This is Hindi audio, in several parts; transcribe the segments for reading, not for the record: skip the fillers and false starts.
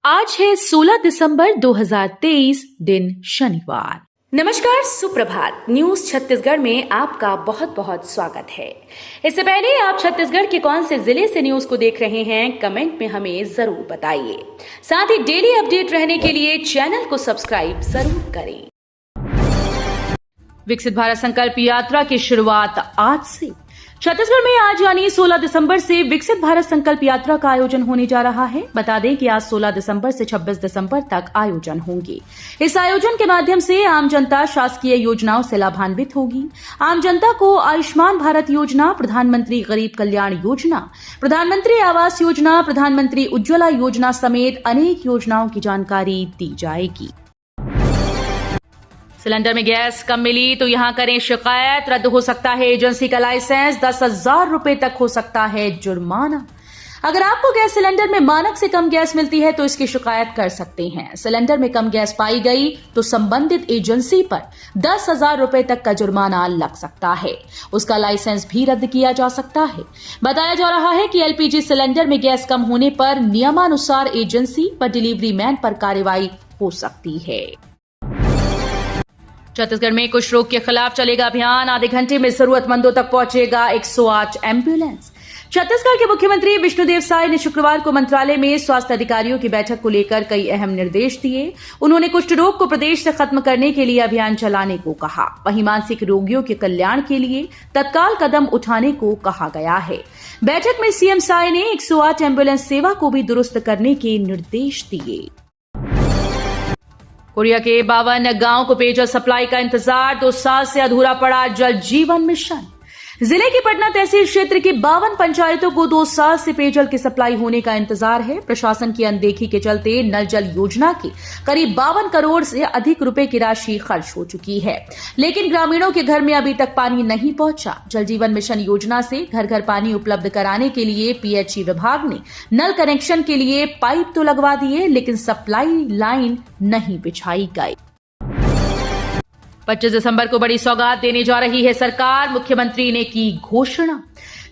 आज है 16 दिसंबर 2023, दिन शनिवार। नमस्कार, सुप्रभात। न्यूज छत्तीसगढ़ में आपका बहुत बहुत स्वागत है। इससे पहले आप छत्तीसगढ़ के कौन से जिले से न्यूज को देख रहे हैं, कमेंट में हमें जरूर बताइए। साथ ही डेली अपडेट रहने के लिए चैनल को सब्सक्राइब जरूर करें। विकसित भारत संकल्प यात्रा की शुरुआत आज से। छत्तीसगढ़ में आज यानी 16 दिसंबर से विकसित भारत संकल्प यात्रा का आयोजन होने जा रहा है। बता दें कि आज 16 दिसंबर से 26 दिसंबर तक आयोजन होंगे। इस आयोजन के माध्यम से आम जनता शासकीय योजनाओं से लाभान्वित होगी। आम जनता को आयुष्मान भारत योजना, प्रधानमंत्री गरीब कल्याण योजना, प्रधानमंत्री आवास योजना, प्रधानमंत्री उज्ज्वला योजना समेत अनेक योजनाओं की जानकारी दी जाएगी। सिलेंडर में गैस कम मिली तो यहां करें शिकायत, रद्द हो सकता है एजेंसी का लाइसेंस, 10,000 रुपए तक हो सकता है जुर्माना। अगर आपको गैस सिलेंडर में मानक से कम गैस मिलती है तो इसकी शिकायत कर सकते हैं। सिलेंडर में कम गैस पाई गई तो संबंधित एजेंसी पर 10,000 रुपए तक का जुर्माना लग सकता है। उसका लाइसेंस भी रद्द किया जा सकता है। बताया जा रहा है कि एलपीजी सिलेंडर में गैस कम होने पर नियमानुसार एजेंसी व डिलीवरी मैन पर कार्रवाई हो सकती है। छत्तीसगढ़ में कुष्ठ रोग के खिलाफ चलेगा अभियान। आधे घंटे में जरूरतमंदों तक पहुंचेगा 108 एम्बुलेंस। छत्तीसगढ़ के मुख्यमंत्री विष्णुदेव साय ने शुक्रवार को मंत्रालय में स्वास्थ्य अधिकारियों की बैठक को लेकर कई अहम निर्देश दिए। उन्होंने कुष्ठ रोग को प्रदेश से खत्म करने के लिए अभियान चलाने को कहा। वहीं मानसिक रोगियों के कल्याण के लिए तत्काल कदम उठाने को कहा गया है। बैठक में सीएम साय ने 108 एम्बुलेंस सेवा को भी दुरुस्त करने के निर्देश दिए। कोरिया के 52 गांव को पेयजल सप्लाई का इंतजार, 2 साल से अधूरा पड़ा जल जीवन मिशन। जिले की पटना तहसील क्षेत्र की 52 पंचायतों को 2 साल से पेयजल की सप्लाई होने का इंतजार है। प्रशासन की अनदेखी के चलते नल जल योजना की करीब 52 करोड़ से अधिक रुपए की राशि खर्च हो चुकी है, लेकिन ग्रामीणों के घर में अभी तक पानी नहीं पहुंचा। जल जीवन मिशन योजना से घर घर पानी उपलब्ध कराने के लिए पीएचई विभाग ने नल कनेक्शन के लिए पाइप तो लगवा दिए, लेकिन सप्लाई लाइन नहीं बिछाई गई। 25 दिसंबर को बड़ी सौगात देने जा रही है सरकार, मुख्यमंत्री ने की घोषणा।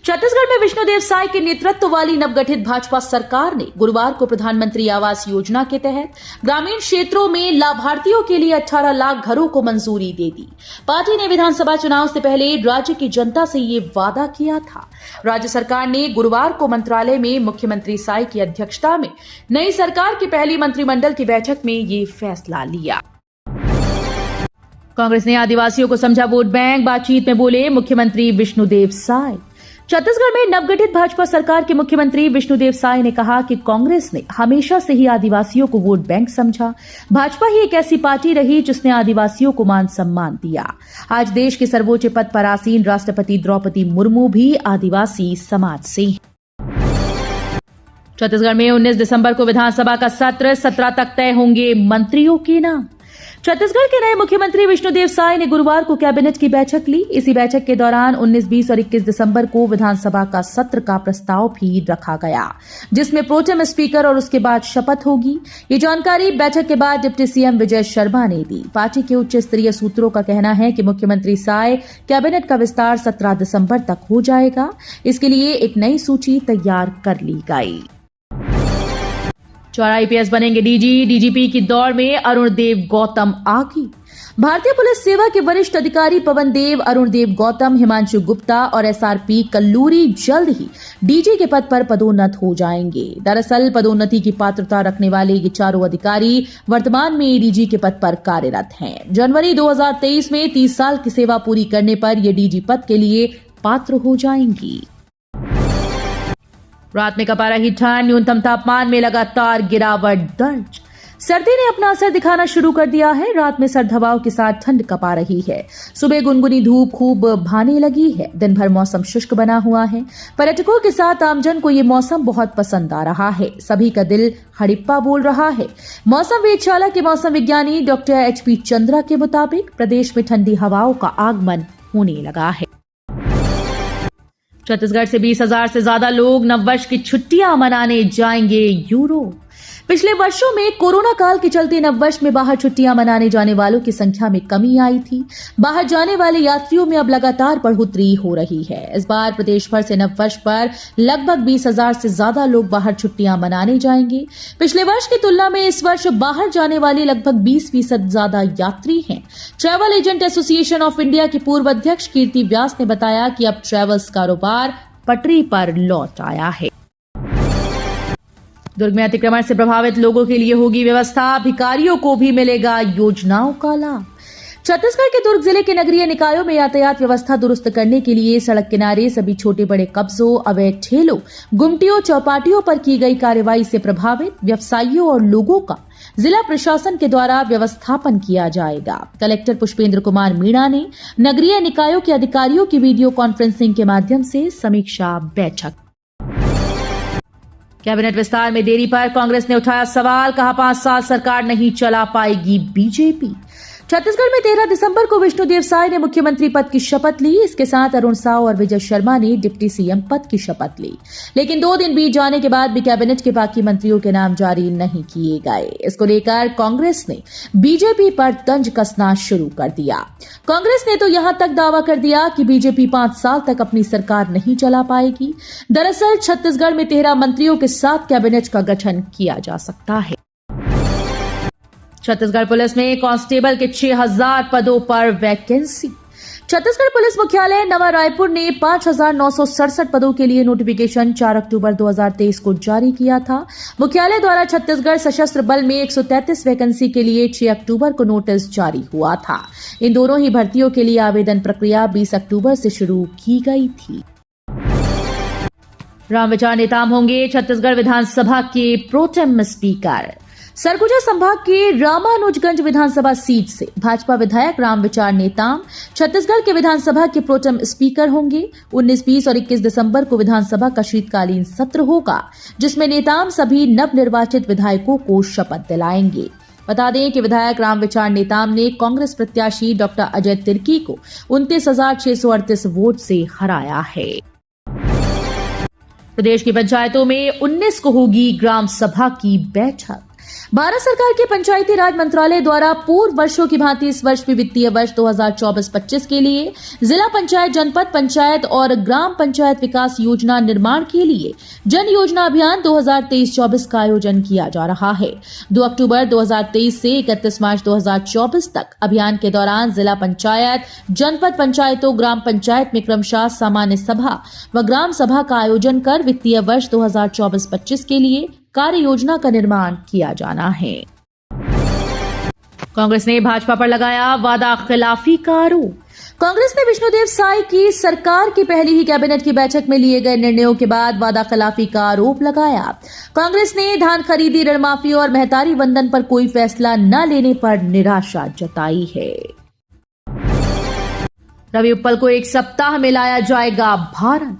छत्तीसगढ़ में विष्णुदेव साय के नेतृत्व वाली नवगठित भाजपा सरकार ने गुरुवार को प्रधानमंत्री आवास योजना के तहत ग्रामीण क्षेत्रों में लाभार्थियों के लिए 18 लाख घरों को मंजूरी दे दी। पार्टी ने विधानसभा चुनाव से पहले राज्य की जनता से ये वादा किया था। राज्य सरकार ने गुरुवार को मंत्रालय में मुख्यमंत्री साय की अध्यक्षता में नई सरकार की पहली मंत्रिमंडल की बैठक में ये फैसला लिया। कांग्रेस ने आदिवासियों को समझा वोट बैंक, बातचीत में बोले मुख्यमंत्री विष्णुदेव साय। छत्तीसगढ़ में नवगठित भाजपा सरकार के मुख्यमंत्री विष्णुदेव साय ने कहा कि कांग्रेस ने हमेशा से ही आदिवासियों को वोट बैंक समझा। भाजपा ही एक ऐसी पार्टी रही जिसने आदिवासियों को मान सम्मान दिया। आज देश के सर्वोच्च पद पर आसीन राष्ट्रपति द्रौपदी मुर्मू भी आदिवासी समाज से हैं। छत्तीसगढ़ में 19 दिसंबर को विधानसभा का सत्र, 17 तक तय होंगे मंत्रियों के नाम। छत्तीसगढ़ के नए मुख्यमंत्री विष्णुदेव साय ने गुरुवार को कैबिनेट की बैठक ली। इसी बैठक के दौरान 19, 20 और 21 दिसंबर को विधानसभा का सत्र का प्रस्ताव भी रखा गया, जिसमें प्रोटेम स्पीकर और उसके बाद शपथ होगी। ये जानकारी बैठक के बाद डिप्टी सीएम विजय शर्मा ने दी। पार्टी के उच्च स्तरीय सूत्रों का कहना है कि मुख्यमंत्री साय कैबिनेट का विस्तार 17 दिसंबर तक हो जाएगा। इसके लिए एक नई सूची तैयार कर ली गई। 4 आईपीएस बनेंगे डीजीपी की दौड़ में अरुण देव गौतम आगे। भारतीय पुलिस सेवा के वरिष्ठ अधिकारी पवन देव, अरुण देव गौतम, हिमांशु गुप्ता और एसआरपी कल्लूरी जल्द ही डीजी के पद पर पदोन्नत हो जाएंगे। दरअसल पदोन्नति की पात्रता रखने वाले ये चारों अधिकारी वर्तमान में एडीजी के पद पर कार्यरत हैं। जनवरी 2023 में 30 साल की सेवा पूरी करने पर ये डीजी पद के लिए पात्र हो जाएंगी। रात में कपा रही ठंड, न्यूनतम तापमान में लगातार गिरावट दर्ज। सर्दी ने अपना असर दिखाना शुरू कर दिया है। रात में सर्द हवाओं के साथ ठंड कपा रही है। सुबह गुनगुनी धूप खूब भाने लगी है। दिन भर मौसम शुष्क बना हुआ है। पर्यटकों के साथ आमजन को ये मौसम बहुत पसंद आ रहा है। सभी का दिल हड़िप्पा बोल रहा है। मौसम वेधशाला के मौसम विज्ञानी डॉक्टर एचपी चंद्रा के मुताबिक प्रदेश में ठंडी हवाओं का आगमन होने लगा है। छत्तीसगढ़ से 20,000 से ज्यादा लोग नववर्ष की छुट्टियां मनाने जाएंगे यूरोप। पिछले वर्षों में कोरोना काल के चलते नववर्ष में बाहर छुट्टियां मनाने जाने वालों की संख्या में कमी आई थी। बाहर जाने वाले यात्रियों में अब लगातार बढ़ोतरी हो रही है। इस बार प्रदेश भर से नववर्ष पर लगभग 20,000 से ज्यादा लोग बाहर छुट्टियां मनाने जाएंगे। पिछले वर्ष की तुलना में इस वर्ष बाहर जाने वाले लगभग 20% ज्यादा यात्री हैं। Travel agent association of India की पूर्व अध्यक्ष कीर्ति व्यास ने बताया कि अब ट्रैवल्स कारोबार पटरी पर लौट आया है। दुर्ग में अतिक्रमण से प्रभावित लोगों के लिए होगी व्यवस्था, भिखारियों को भी मिलेगा योजनाओं का लाभ। छत्तीसगढ़ के दुर्ग जिले के नगरीय निकायों में यातायात व्यवस्था दुरुस्त करने के लिए सड़क किनारे सभी छोटे बड़े कब्जों, अवैध ठेलों, गुमटियों, चौपाटियों पर की गई कार्रवाई से प्रभावित व्यवसायियों और लोगों का जिला प्रशासन के द्वारा व्यवस्थापन किया जाएगा। कलेक्टर पुष्पेंद्र कुमार मीणा ने नगरीय निकायों के अधिकारियों की वीडियो कॉन्फ्रेंसिंग के माध्यम से समीक्षा बैठक। कैबिनेट विस्तार में देरी पर कांग्रेस ने उठाया सवाल, कहा 5 साल सरकार नहीं चला पाएगी बीजेपी। छत्तीसगढ़ में 13 दिसंबर को विष्णुदेव साय ने मुख्यमंत्री पद की शपथ ली। इसके साथ अरुण साव और विजय शर्मा ने डिप्टी सीएम पद की शपथ ली, लेकिन 2 दिन बीत जाने के बाद भी कैबिनेट के बाकी मंत्रियों के नाम जारी नहीं किए गए। इसको लेकर कांग्रेस ने बीजेपी पर तंज कसना शुरू कर दिया। कांग्रेस ने तो यहां तक दावा कर दिया कि बीजेपी 5 साल तक अपनी सरकार नहीं चला पाएगी। दरअसल छत्तीसगढ़ में 13 मंत्रियों के साथ कैबिनेट का गठन किया जा सकता है। छत्तीसगढ़ पुलिस में कांस्टेबल के 6,000 पदों पर वैकेंसी। छत्तीसगढ़ पुलिस मुख्यालय नवा रायपुर ने 5,967 पदों के लिए नोटिफिकेशन 4 अक्टूबर 2023 को जारी किया था। मुख्यालय द्वारा छत्तीसगढ़ सशस्त्र बल में 133 वैकेंसी के लिए 6 अक्टूबर को नोटिस जारी हुआ था। इन दोनों ही भर्तियों के लिए आवेदन प्रक्रिया 20 अक्टूबर से शुरू की गई थी। रामविचार नेताम होंगे छत्तीसगढ़ विधानसभा के प्रोटेम स्पीकर। सरगुजा संभाग के रामानुजगंज विधानसभा सीट से भाजपा विधायक रामविचार नेताम छत्तीसगढ़ के विधानसभा के प्रोटेम स्पीकर होंगे। 19, 20 और 21 दिसंबर को विधानसभा का शीतकालीन सत्र होगा, जिसमें नेताम सभी नवनिर्वाचित विधायकों को शपथ दिलाएंगे। बता दें कि विधायक रामविचार नेताम ने कांग्रेस प्रत्याशी डॉक्टर अजय तिर्की को 29,638 वोट से हराया है। प्रदेश की पंचायतों में 19 को होगी ग्राम सभा की बैठक। भारत सरकार के पंचायती राज मंत्रालय द्वारा पूर्व वर्षों की भांति इस वर्ष भी वित्तीय वर्ष 2024-25 के लिए जिला पंचायत, जनपद पंचायत और ग्राम पंचायत विकास योजना निर्माण के लिए जन योजना अभियान 2023-24 का आयोजन किया जा रहा है। 2 अक्टूबर 2023 से 31 मार्च 2024 तक अभियान के दौरान जिला पंचायत, जनपद पंचायतों, ग्राम पंचायत में क्रमशः सामान्य सभा व ग्राम सभा का आयोजन कर वित्तीय वर्ष 2024-25 के लिए कार्य योजना का निर्माण किया जाना है। कांग्रेस ने भाजपा पर लगाया वादा खिलाफी का आरोप। कांग्रेस ने विष्णुदेव साय की सरकार की पहली ही कैबिनेट की बैठक में लिए गए निर्णयों के बाद वादा खिलाफी का आरोप लगाया। कांग्रेस ने धान खरीदी, ऋण माफी और महतारी वंदन पर कोई फैसला न लेने पर निराशा जताई है। रवि उप्पल को 1 सप्ताह में लाया जाएगा भारत।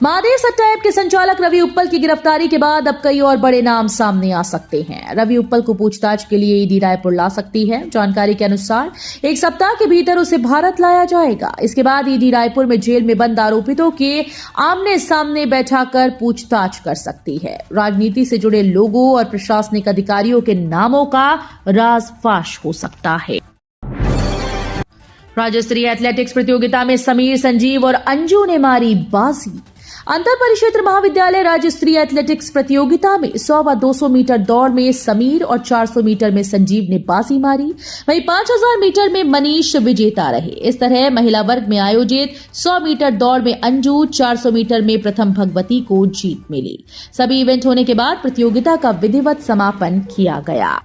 महादेव सट्टा ऐप के संचालक रवि उप्पल की गिरफ्तारी के बाद अब कई और बड़े नाम सामने आ सकते हैं। रवि उप्पल को पूछताछ के लिए ईडी रायपुर ला सकती है। जानकारी के अनुसार 1 सप्ताह के भीतर उसे भारत लाया जाएगा। इसके बाद ईडी रायपुर में जेल में बंद आरोपितों के आमने सामने बैठाकर पूछताछ कर सकती है। राजनीति से जुड़े लोगों और प्रशासनिक अधिकारियों के नामों का राज फाश हो सकता है। राज्य स्तरीय एथलेटिक्स प्रतियोगिता में समीर, संजीव और अंजू ने मारी बाजी। अंतर परिक्षेत्र महाविद्यालय राज्य स्तरीय एथलेटिक्स प्रतियोगिता में 100 व 200 मीटर दौड़ में समीर और 400 मीटर में संजीव ने बाजी मारी। वहीं 5000 मीटर में मनीष विजेता रहे। इस तरह महिला वर्ग में आयोजित 100 मीटर दौड़ में अंजू, 400 मीटर में प्रथम भगवती को जीत मिली। सभी इवेंट होने के बाद प्रतियोगिता का विधिवत समापन किया गया।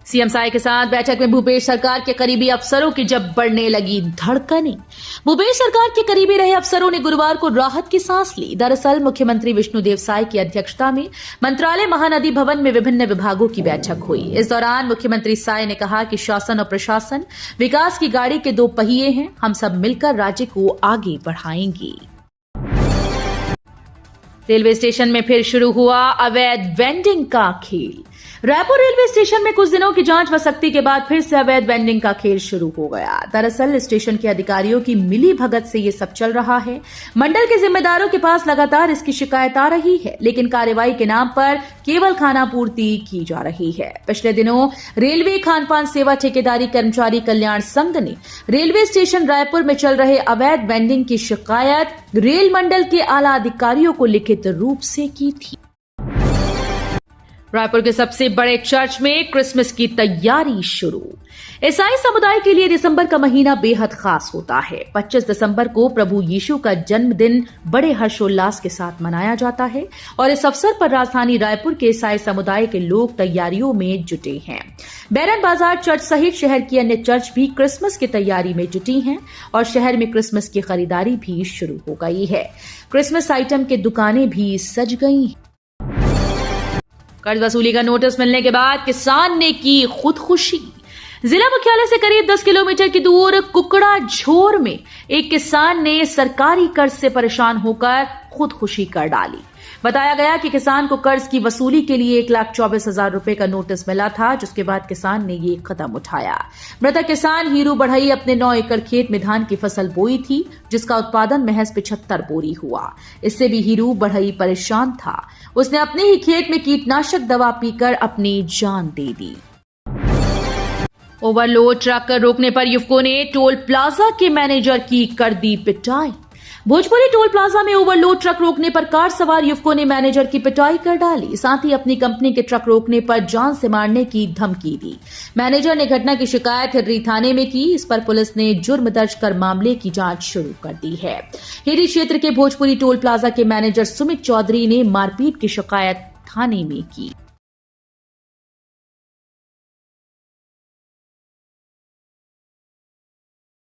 सीएम साय के साथ बैठक में भूपेश सरकार के करीबी अफसरों की जब बढ़ने लगी धड़कनें। भूपेश सरकार के करीबी रहे अफसरों ने गुरुवार को राहत की सांस ली। दरअसल मुख्यमंत्री विष्णुदेव साय की अध्यक्षता में मंत्रालय महानदी भवन में विभिन्न विभागों की बैठक हुई। इस दौरान मुख्यमंत्री साय ने कहा कि शासन और प्रशासन विकास की गाड़ी के 2 पहिए हैं। हम सब मिलकर राज्य को आगे बढ़ाएंगे। रेलवे स्टेशन में फिर शुरू हुआ अवैध वेंडिंग का खेल। रायपुर रेलवे स्टेशन में कुछ दिनों की जांच व सख्ती के बाद फिर से अवैध वेंडिंग का खेल शुरू हो गया। दरअसल स्टेशन के अधिकारियों की मिली भगत से ये सब चल रहा है। मंडल के जिम्मेदारों के पास लगातार इसकी शिकायत आ रही है, लेकिन कार्रवाई के नाम पर केवल खानापूर्ति की जा रही है। पिछले दिनों रेलवे खानपान सेवा ठेकेदारी कर्मचारी कल्याण संघ ने रेलवे स्टेशन रायपुर में चल रहे अवैध वेंडिंग की शिकायत रेल मंडल के आला अधिकारियों को लिखित रूप से की थी। रायपुर के सबसे बड़े चर्च में क्रिसमस की तैयारी शुरू। ईसाई समुदाय के लिए दिसंबर का महीना बेहद खास होता है। 25 दिसंबर को प्रभु यीशु का जन्मदिन बड़े हर्षोल्लास के साथ मनाया जाता है और इस अवसर पर राजधानी रायपुर के ईसाई समुदाय के लोग तैयारियों में जुटे हैं। बैरन बाजार चर्च सहित शहर की अन्य चर्च भी क्रिसमस की तैयारी में जुटी हैं और शहर में क्रिसमस की खरीदारी भी शुरू हो गई है। क्रिसमस आइटम की दुकानें भी सज गई हैं। कर्ज वसूली का नोटिस मिलने के बाद किसान ने की खुदकुशी। जिला मुख्यालय से करीब 10 किलोमीटर की दूर कुकड़ा झोर में एक किसान ने सरकारी कर्ज से परेशान होकर खुदकुशी कर डाली। बताया गया कि किसान को कर्ज की वसूली के लिए 1,24,000 रुपए का नोटिस मिला था, जिसके बाद किसान ने ये कदम उठाया। मृतक किसान हीरू बढ़ई अपने 9 एकड़ खेत में धान की फसल बोई थी, जिसका उत्पादन महज 75 बोरी हुआ। इससे भी हीरू बढ़ई परेशान था। उसने अपने ही खेत में कीटनाशक दवा पीकर अपनी जान दे दी। ओवरलोड ट्रक रोकने पर युवकों ने टोल प्लाजा के मैनेजर की कर दी पिटाई। भोजपुरी टोल प्लाजा में ओवरलोड ट्रक रोकने पर कार सवार युवकों ने मैनेजर की पिटाई कर डाली। साथ ही अपनी कंपनी के ट्रक रोकने पर जान से मारने की धमकी दी। मैनेजर ने घटना की शिकायत हिर्री थाने में की। इस पर पुलिस ने जुर्म दर्ज कर मामले की जांच शुरू कर दी है। हिर्री क्षेत्र के भोजपुरी टोल प्लाजा के मैनेजर सुमित चौधरी ने मारपीट की शिकायत थाने में की।